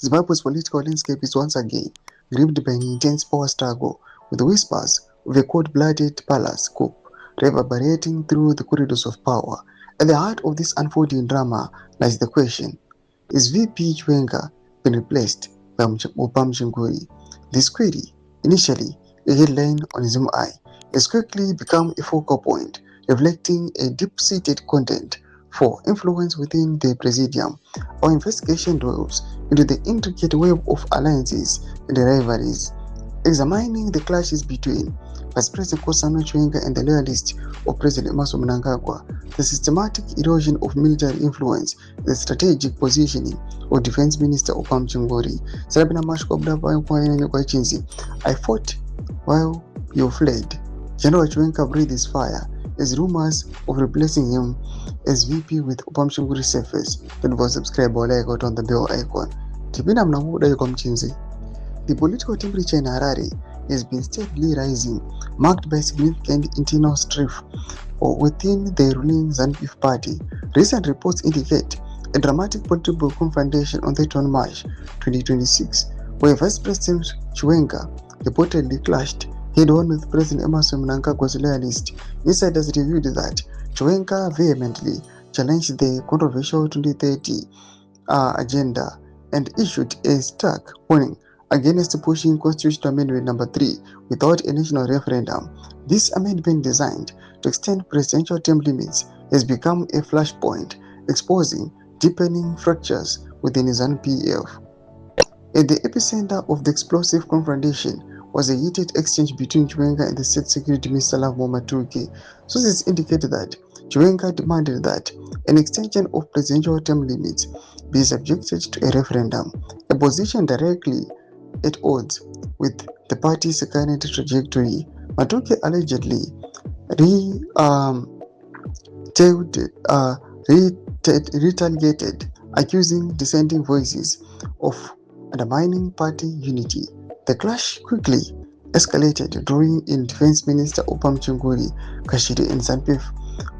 Zimbabwe's political landscape is once again gripped by an intense power struggle, with whispers of a cold-blooded palace coup reverberating through the corridors of power. At the heart of this unfolding drama lies the question: is VP Chiwenga been replaced by Mchinguri? This query, initially a headline on ZimEye, has quickly become a focal point, reflecting a deep-seated content for influence within the Presidium. Our investigation delves into the intricate web of alliances and rivalries, examining the clashes between Vice President Kosano Chiwenga and the loyalists of President Emmerson Mnangagwa, the systematic erosion of military influence, the strategic positioning of Defense Minister Opam Chingori. I fought while you fled. General Chiwenga breathes fire as rumors of replacing him as VP with Opam Chingori surface. Don't forget to subscribe or like out on the bell icon. Tipina mnangagwa yuko mchinzi. The political temperature in Harare has been steadily rising, marked by significant internal strife within the ruling ZANU-PF party. Recent reports indicate a dramatic political confrontation on 31 March 2026, where Vice President Chiwenga reportedly clashed head-on with President Emmerson Mnangagwa's loyalist. Insiders revealed that Chiwenga vehemently challenged the controversial 2030 agenda and issued a stark warning against pushing Constitutional Amendment No. 3 without a national referendum. This amendment, designed to extend presidential term limits, has become a flashpoint, exposing deepening fractures within ZANU-PF. At the epicenter of the explosive confrontation was a heated exchange between Chiwenga and the State Security Minister Matuke. Sources indicated that Chiwenga demanded that an extension of presidential term limits be subjected to a referendum, a position directly at odds with the party's current trajectory. Matuke allegedly retaliated, accusing dissenting voices of undermining party unity. The clash quickly escalated, drawing in Defense Minister Opam Chinguri Kashiri and ZANU-PF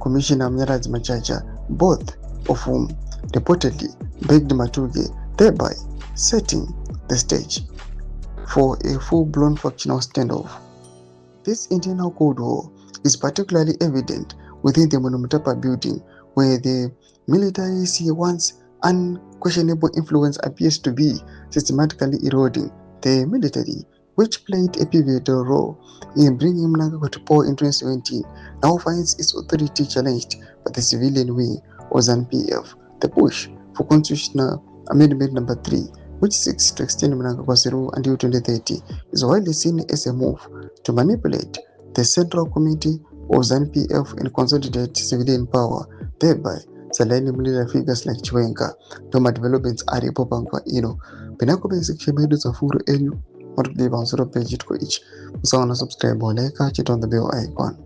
Commissioner Mnyaradzi Machacha, both of whom reportedly begged Matuke, thereby setting the stage for a full-blown factional standoff. This internal Cold War is particularly evident within the Monomotapa building, where the military's once unquestionable influence appears to be systematically eroding. The military, which played a pivotal role in bringing Mnangagwa to power in 2017, now finds its authority challenged by the civilian wing of ZANU-PF. The push for Constitutional Amendment No. 3, which seeks to extend Mnangagwa's rule until 2030, is widely seen as a move to manipulate the Central Committee of ZANU-PF and consolidate civilian power, thereby silencing military figures like Chiwenga. Doma developments are repopangwa ino. Penako section medu za furu enyu. What to leave on page it ko each. Musawana subscribe or like, hit on the bell icon.